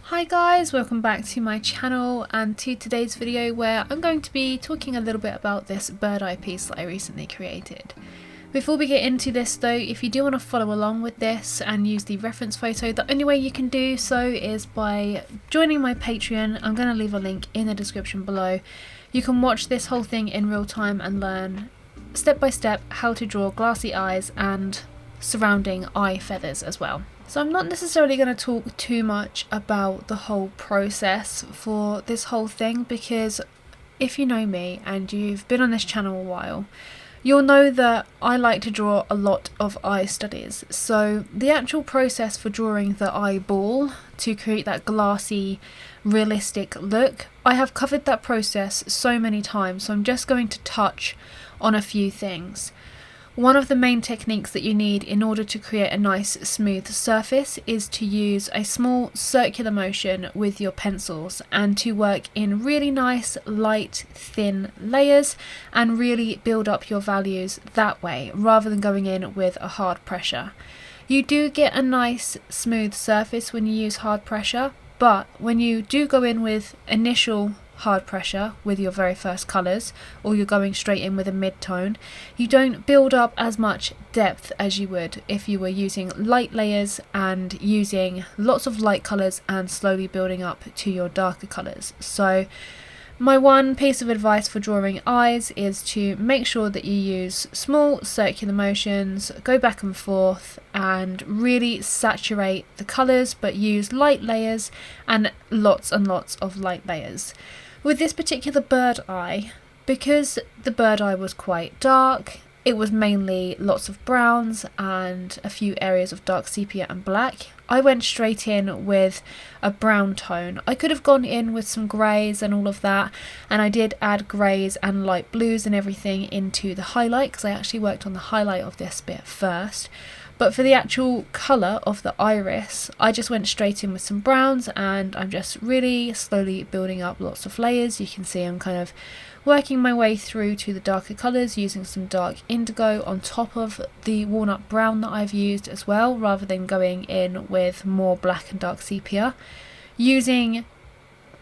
Hi guys, welcome back to my channel and to today's video where I'm going to be talking a little bit about this bird eye piece that I recently created. Before we get into this though, if you do want to follow along with this and use the reference photo, the only way you can do so is by joining my Patreon. I'm going to leave a link in the description below. You can watch this whole thing in real time and learn step by step how to draw glassy eyes and surrounding eye feathers as well. So I'm not necessarily going to talk too much about the whole process for this whole thing, because if you know me and you've been on this channel a while, you'll know that I like to draw a lot of eye studies. So the actual process for drawing the eyeball to create that glassy, realistic look, I have covered that process so many times, so I'm just going to touch on a few things. One of the main techniques that you need in order to create a nice smooth surface is to use a small circular motion with your pencils and to work in really nice light thin layers and really build up your values that way rather than going in with a hard pressure. You do get a nice smooth surface when you use hard pressure, but when you do go in with initial hard pressure with your very first colours, or you're going straight in with a mid-tone, you don't build up as much depth as you would if you were using light layers and using lots of light colours and slowly building up to your darker colours. So my one piece of advice for drawing eyes is to make sure that you use small circular motions, go back and forth and really saturate the colours, but use light layers and lots of light layers. With this particular bird eye, because the bird eye was quite dark, it was mainly lots of browns and a few areas of dark sepia and black, I went straight in with a brown tone. I could have gone in with some greys and all of that, and I did add greys and light blues and everything into the highlight because I actually worked on the highlight of this bit first. But for the actual colour of the iris, I just went straight in with some browns and I'm just really slowly building up lots of layers. You can see I'm kind of working my way through to the darker colours using some dark indigo on top of the walnut brown that I've used as well, rather than going in with more black and dark sepia. Using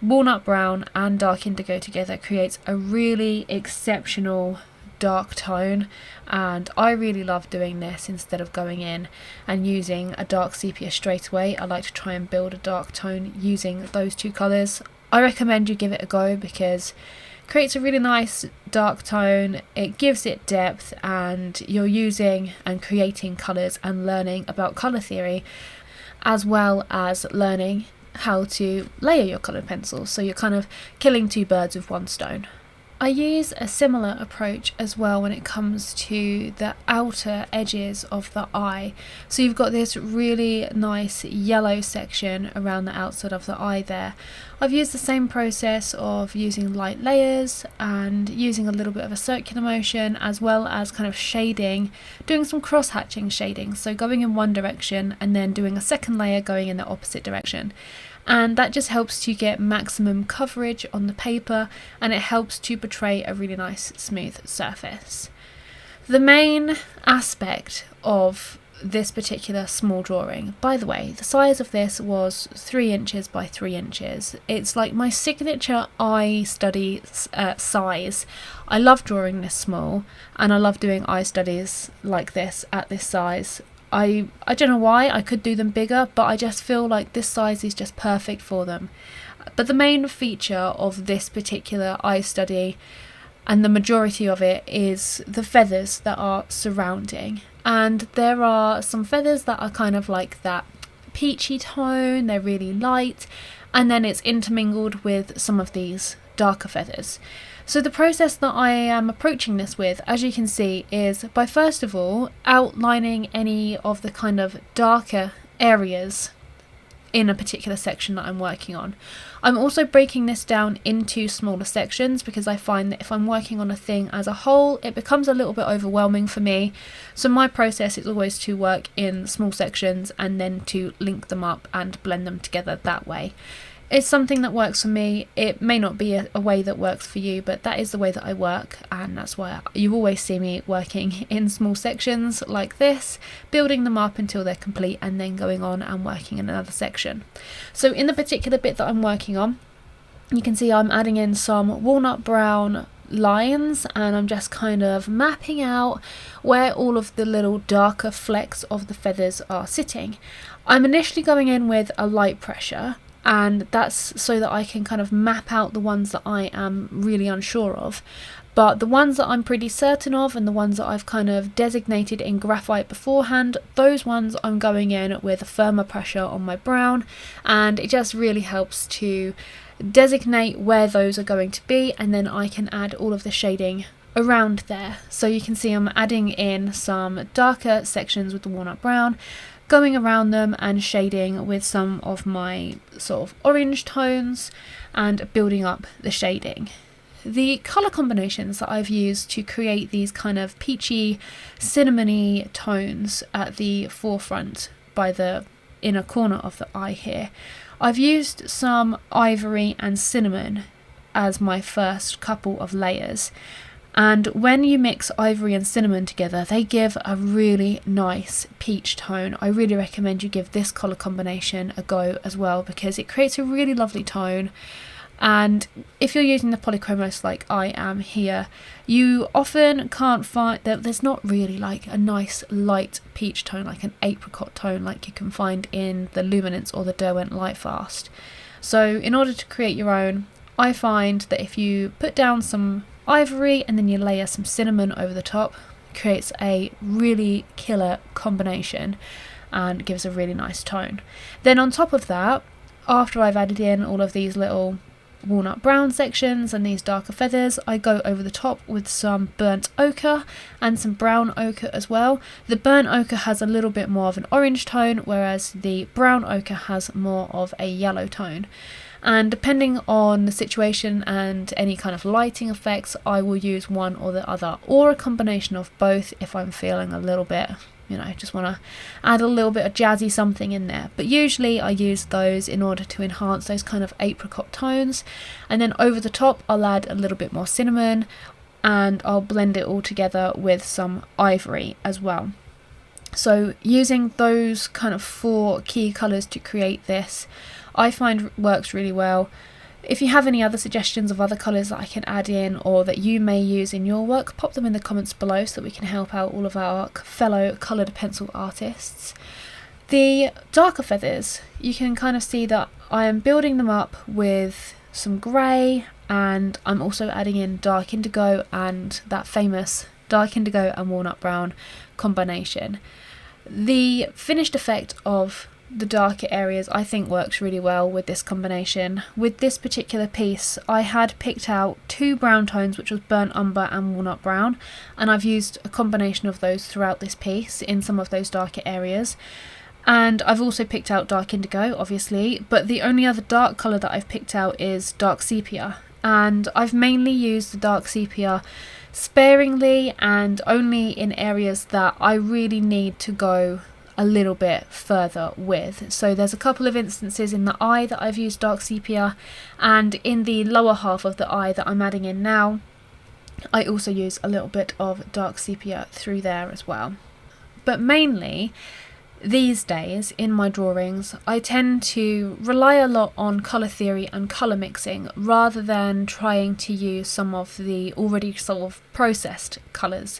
walnut brown and dark indigo together creates a really exceptional dark tone, and I really love doing this instead of going in and using a dark sepia straight away. I like to try and build a dark tone using those two colours. I recommend you give it a go because it creates a really nice dark tone, it gives it depth, and you're using and creating colours and learning about colour theory as well as learning how to layer your coloured pencils, so you're kind of killing two birds with one stone. I use a similar approach as well when it comes to the outer edges of the eye. So you've got this really nice yellow section around the outside of the eye there. I've used the same process of using light layers and using a little bit of a circular motion, as well as kind of shading, doing some cross-hatching shading, so going in one direction and then doing a second layer going in the opposite direction. And that just helps to get maximum coverage on the paper, and it helps to portray a really nice smooth surface. The main aspect of this particular small drawing, by the way, the size of this was 3 inches by 3 inches. It's like my signature eye study size. I love drawing this small and I love doing eye studies like this at this size. I don't know why, I could do them bigger, but I just feel like this size is just perfect for them. But the main feature of this particular eye study, and the majority of it, is the feathers that are surrounding. And there are some feathers that are kind of like that peachy tone, they're really light, and then it's intermingled with some of these darker feathers. So the process that I am approaching this with, as you can see, is by first of all outlining any of the kind of darker areas in a particular section that I'm working on. I'm also breaking this down into smaller sections because I find that if I'm working on a thing as a whole, it becomes a little bit overwhelming for me. So my process is always to work in small sections and then to link them up and blend them together that way. It's something that works for me. It may not be a way that works for you, but that is the way that I work, and that's why you always see me working in small sections like this, building them up until they're complete and then going on and working in another section. So in the particular bit that I'm working on, you can see I'm adding in some walnut brown lines, and I'm just kind of mapping out where all of the little darker flecks of the feathers are sitting. I'm initially going in with a light pressure, and that's so that I can kind of map out the ones that I am really unsure of. But the ones that I'm pretty certain of, and the ones that I've kind of designated in graphite beforehand, those ones I'm going in with a firmer pressure on my brown, and it just really helps to designate where those are going to be, and then I can add all of the shading around there. So you can see I'm adding in some darker sections with the walnut brown, going around them and shading with some of my sort of orange tones and building up the shading. The colour combinations that I've used to create these kind of peachy, cinnamony tones at the forefront by the inner corner of the eye here, I've used some ivory and cinnamon as my first couple of layers. And when you mix ivory and cinnamon together, they give a really nice peach tone. I really recommend you give this colour combination a go as well, because it creates a really lovely tone. And if you're using the polychromos like I am here, you often can't find that there's not really like a nice light peach tone, like an apricot tone like you can find in the Luminance or the Derwent Lightfast. So in order to create your own, I find that if you put down some ivory and then you layer some cinnamon over the top, it creates a really killer combination and gives a really nice tone. Then on top of that, after I've added in all of these little walnut brown sections and these darker feathers, I go over the top with some burnt ochre and some brown ochre as well. The burnt ochre has a little bit more of an orange tone, whereas the brown ochre has more of a yellow tone. And depending on the situation and any kind of lighting effects, I will use one or the other, or a combination of both if I'm feeling a little bit, just want to add a little bit of jazzy something in there. But usually I use those in order to enhance those kind of apricot tones. And then over the top I'll add a little bit more cinnamon, and I'll blend it all together with some ivory as well. So using those kind of 4 key colours to create this, I find works really well. If you have any other suggestions of other colours that I can add in or that you may use in your work, pop them in the comments below so that we can help out all of our fellow coloured pencil artists. The darker feathers, you can kind of see that I am building them up with some grey, and I'm also adding in dark indigo and that famous dark indigo and walnut brown combination. The finished effect of the darker areas I think works really well with this combination. With this particular piece I had picked out 2 brown tones, which was burnt umber and walnut brown, and I've used a combination of those throughout this piece in some of those darker areas. And I've also picked out dark indigo, obviously, but the only other dark colour that I've picked out is dark sepia, and I've mainly used the dark sepia sparingly and only in areas that I really need to go a little bit further with. So there's a couple of instances in the eye that I've used dark sepia, and in the lower half of the eye that I'm adding in now, I also use a little bit of dark sepia through there as well. But mainly these days in my drawings I tend to rely a lot on colour theory and colour mixing rather than trying to use some of the already sort of processed colours.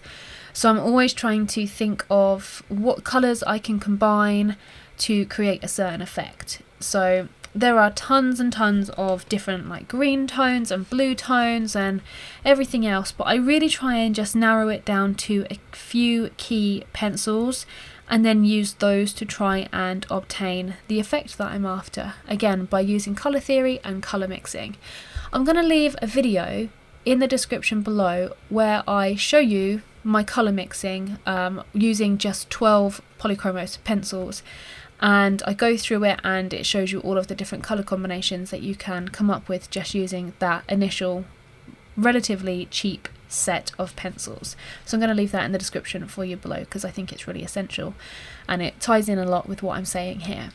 So I'm always trying to think of what colours I can combine to create a certain effect. So there are tons and tons of different like green tones and blue tones and everything else, but I really try and just narrow it down to a few key pencils and then use those to try and obtain the effect that I'm after, again by using colour theory and colour mixing. I'm going to leave a video in the description below where I show you my colour mixing using just 12 polychromos pencils, and I go through it and it shows you all of the different colour combinations that you can come up with just using that initial relatively cheap set of pencils. So I'm going to leave that in the description for you below because I think it's really essential and it ties in a lot with what I'm saying here.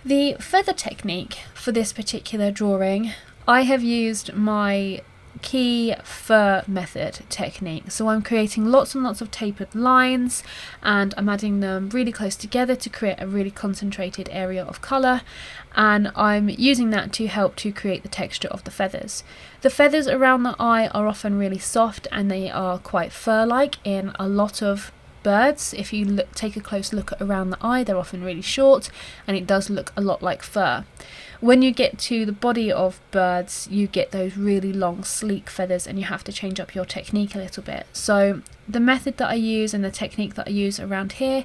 The feather technique for this particular drawing, I have used my key fur method technique. So I'm creating lots and lots of tapered lines and I'm adding them really close together to create a really concentrated area of colour, and I'm using that to help to create the texture of the feathers. The feathers around the eye are often really soft and they are quite fur-like in a lot of birds. If you take a close look around the eye, they're often really short and it does look a lot like fur. When you get to the body of birds, you get those really long sleek feathers and you have to change up your technique a little bit. So the method that I use and the technique that I use around here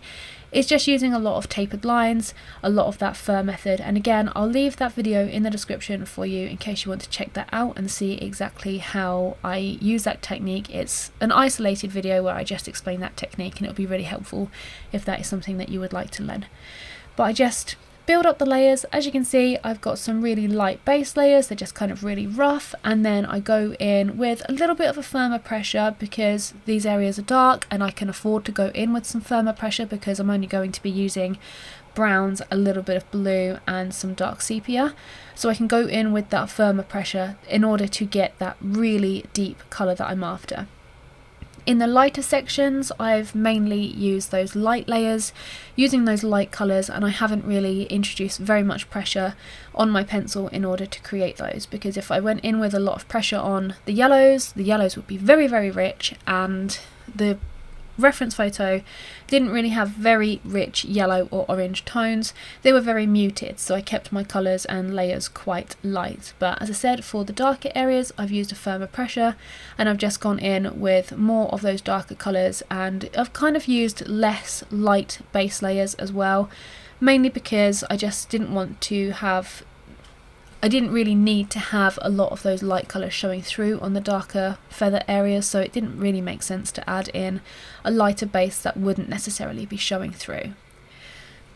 is just using a lot of tapered lines, a lot of that fur method, and again I'll leave that video in the description for you in case you want to check that out and see exactly how I use that technique. It's an isolated video where I just explain that technique and it'll be really helpful if that is something that you would like to learn. But I just build up the layers. As you can see, I've got some really light base layers, they're just kind of really rough, and then I go in with a little bit of a firmer pressure because these areas are dark and I can afford to go in with some firmer pressure because I'm only going to be using browns, a little bit of blue and some dark sepia. So I can go in with that firmer pressure in order to get that really deep colour that I'm after. In the lighter sections, I've mainly used those light layers, using those light colours, and I haven't really introduced very much pressure on my pencil in order to create those, because if I went in with a lot of pressure on the yellows would be very, very rich, and the reference photo didn't really have very rich yellow or orange tones. They were very muted, so I kept my colours and layers quite light. But as I said, for the darker areas I've used a firmer pressure and I've just gone in with more of those darker colours, and I've kind of used less light base layers as well, mainly because I just didn't want to have I didn't really need to have a lot of those light colours showing through on the darker feather areas, so it didn't really make sense to add in a lighter base that wouldn't necessarily be showing through.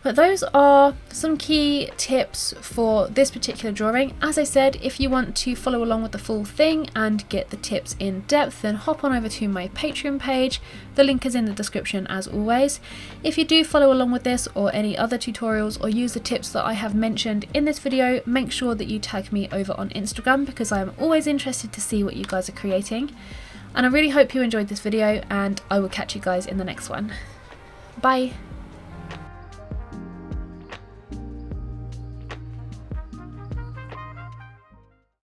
But those are some key tips for this particular drawing. As I said, if you want to follow along with the full thing and get the tips in depth, then hop on over to my Patreon page. The link is in the description as always. If you do follow along with this or any other tutorials or use the tips that I have mentioned in this video, make sure that you tag me over on Instagram because I am always interested to see what you guys are creating. And I really hope you enjoyed this video, and I will catch you guys in the next one. Bye!